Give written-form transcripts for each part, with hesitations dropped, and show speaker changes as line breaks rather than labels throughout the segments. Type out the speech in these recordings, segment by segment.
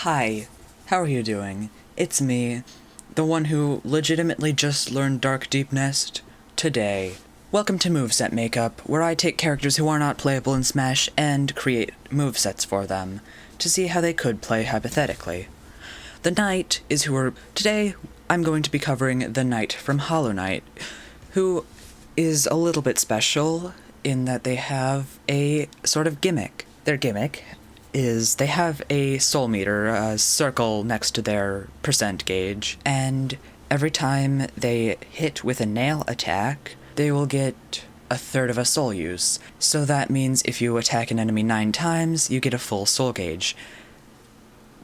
Hi, how are you doing? It's me, the one who legitimately just learned Dark Deep Nest today. Welcome to Moveset Makeup, where I take characters who are not playable in Smash and create movesets for them, to see how they could play hypothetically. The Knight is who we're... Today, I'm going to be covering the Knight from Hollow Knight, who is a little bit special in that they have a sort of gimmick. Their gimmick is they have a soul meter, a circle next to their percent gauge, and every time they hit with a nail attack, they will get a third of a soul use. So that means if you attack an enemy 9 times, you get a full soul gauge.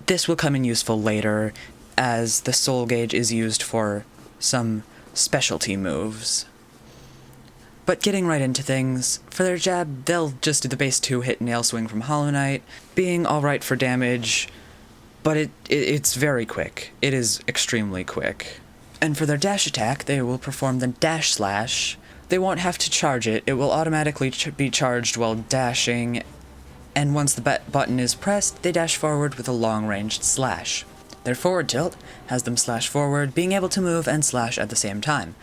This will come in useful later, as the soul gauge is used for some specialty moves. But getting right into things, for their jab, they'll just do the base 2-hit nail swing from Hollow Knight, being alright for damage, but it's very quick. It is extremely quick. And for their dash attack, they will perform the dash slash. They won't have to charge it, it will automatically be charged while dashing, and once the button is pressed, they dash forward with a long-ranged slash. Their forward tilt has them slash forward, being able to move and slash at the same time.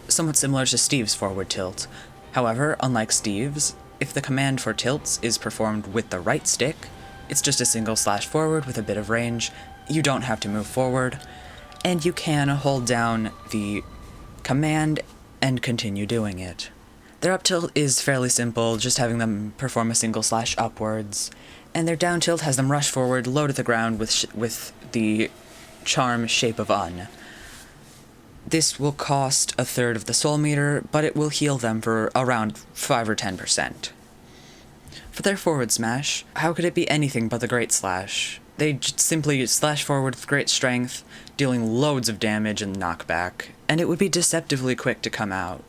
Somewhat similar to Steve's forward tilt. However, unlike Steve's, if the command for tilts is performed with the right stick, it's just a single slash forward with a bit of range. You don't have to move forward, and you can hold down the command and continue doing it. Their up tilt is fairly simple, just having them perform a single slash upwards, and their down tilt has them rush forward, low to the ground with the charm Shape of Un. This will cost a third of the soul meter, but it will heal them for around 5 or 10%. For their forward smash, how could it be anything but the Great Slash? They simply slash forward with great strength, dealing loads of damage and knockback, and it would be deceptively quick to come out.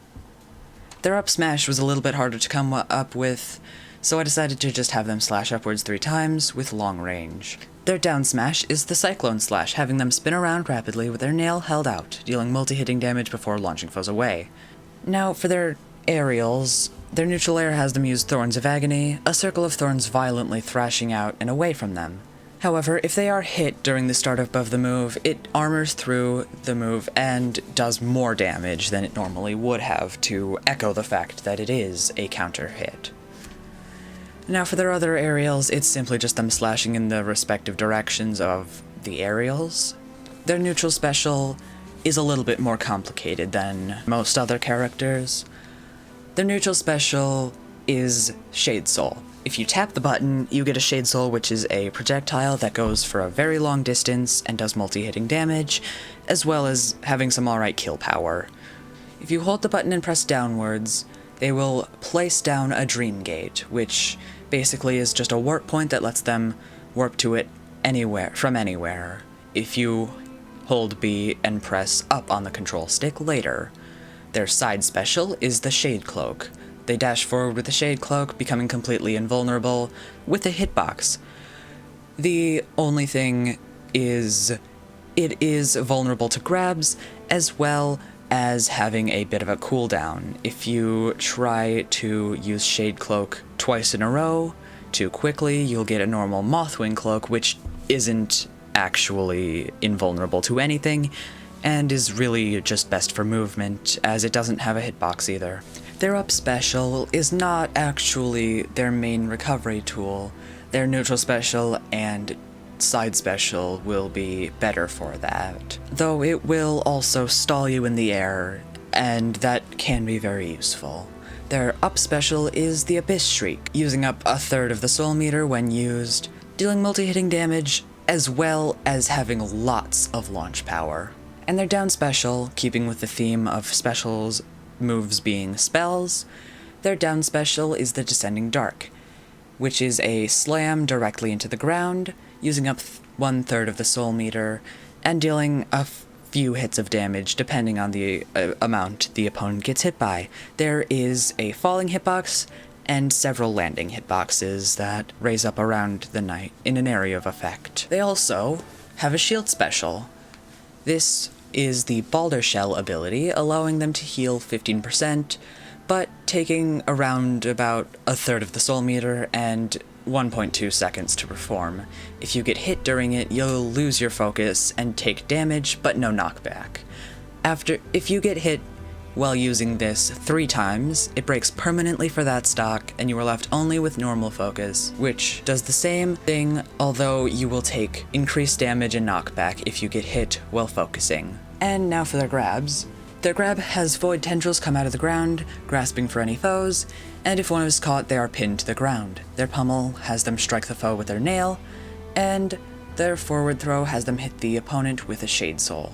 Their up smash was a little bit harder to come up with, so I decided to just have them slash upwards 3 times with long range. Their down smash is the Cyclone Slash, having them spin around rapidly with their nail held out, dealing multi-hitting damage before launching foes away. Now, for their aerials, their neutral air has them use Thorns of Agony, a circle of thorns violently thrashing out and away from them. However, if they are hit during the startup of the move, it armors through the move and does more damage than it normally would have to echo the fact that it is a counter hit. Now for their other aerials, it's simply just them slashing in the respective directions of the aerials. Their neutral special is a little bit more complicated than most other characters. Their neutral special is Shade Soul. If you tap the button, you get a Shade Soul, which is a projectile that goes for a very long distance and does multi-hitting damage, as well as having some alright kill power. If you hold the button and press downwards, they will place down a Dream Gate, which basically is just a warp point that lets them warp to it from anywhere. If you hold B and press up on the control stick later. Their side special is the Shade Cloak. They dash forward with the Shade Cloak, becoming completely invulnerable with a hitbox. The only thing is, it is vulnerable to grabs, as well as having a bit of a cooldown. If you try to use Shade Cloak twice in a row too quickly, you'll get a normal Mothwing Cloak, which isn't actually invulnerable to anything, and is really just best for movement, as it doesn't have a hitbox either. Their up special is not actually their main recovery tool. Their neutral special and side special will be better for that, though it will also stall you in the air, and that can be very useful. Their up special is the Abyss Shriek, using up a third of the soul meter when used, dealing multi-hitting damage, as well as having lots of launch power. And their down special, keeping with the theme of specials moves being spells, their down special is the Descending Dark, which is a slam directly into the ground, using up 1/3 of the soul meter, and dealing a few hits of damage depending on the amount the opponent gets hit by. There is a falling hitbox and several landing hitboxes that raise up around the Knight in an area of effect. They also have a shield special. This is the Balder Shell ability, allowing them to heal 15%, but taking around about a third of the soul meter and 1.2 seconds to perform. If you get hit during it, you'll lose your focus and take damage, but no knockback. If you get hit while using this 3 times, it breaks permanently for that stock, and you are left only with normal focus, which does the same thing, although you will take increased damage and knockback if you get hit while focusing. And now for their grabs. Their grab has void tendrils come out of the ground, grasping for any foes, and if one is caught, they are pinned to the ground. Their pummel has them strike the foe with their nail, and their forward throw has them hit the opponent with a shade soul.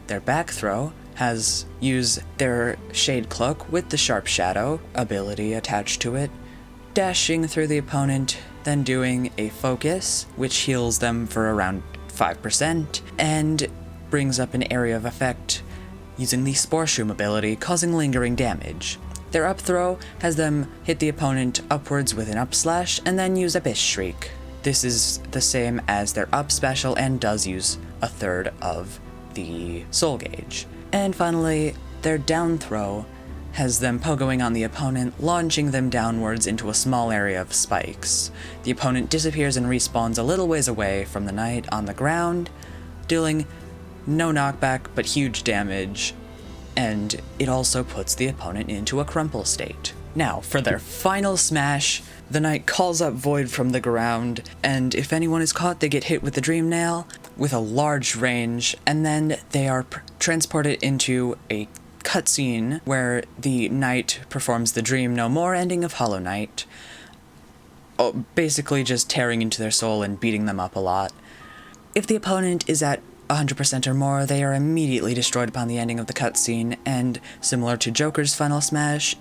Their back throw has use their shade cloak with the sharp shadow ability attached to it, dashing through the opponent, then doing a focus, which heals them for around 5%, and brings up an area of effect using the Spore Shroom ability, causing lingering damage. Their up throw has them hit the opponent upwards with an up slash, and then use Abyss Shriek. This is the same as their up special and does use a third of the soul gauge. And finally, their down throw has them pogoing on the opponent, launching them downwards into a small area of spikes. The opponent disappears and respawns a little ways away from the knight on the ground, dealing no knockback but huge damage, and it also puts the opponent into a crumple state. Now, for their final smash, the knight calls up Void from the ground, and if anyone is caught, they get hit with the Dream Nail with a large range, and then they are transported into a cutscene where the knight performs the Dream No More ending of Hollow Knight, basically just tearing into their soul and beating them up a lot. If the opponent is at 100% or more, they are immediately destroyed upon the ending of the cutscene, and similar to Joker's final smash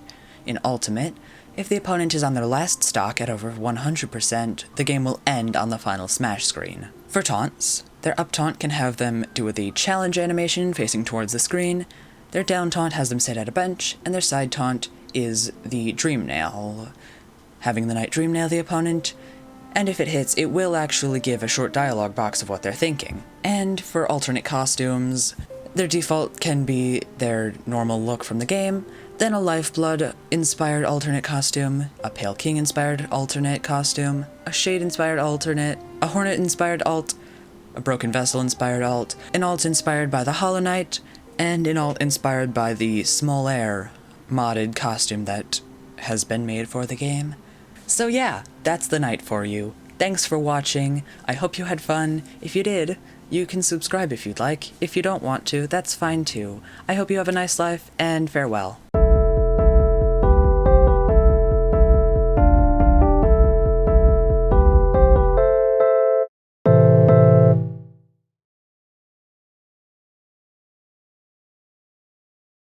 in Ultimate, if the opponent is on their last stock at over 100%, the game will end on the final smash screen. For taunts, their up taunt can have them do the challenge animation facing towards the screen, their down taunt has them sit at a bench, and their side taunt is the Dream Nail, having the knight Dream Nail the opponent, and if it hits, it will actually give a short dialogue box of what they're thinking. And for alternate costumes, their default can be their normal look from the game, then a Lifeblood-inspired alternate costume, a Pale King-inspired alternate costume, a Shade-inspired alternate, a Hornet-inspired alt, a Broken Vessel-inspired alt, an alt inspired by the Hollow Knight, and an alt inspired by the Small Air modded costume that has been made for the game. So yeah, that's the night for you. Thanks for watching. I hope you had fun. If you did, you can subscribe if you'd like. If you don't want to, that's fine too. I hope you have a nice life, and farewell.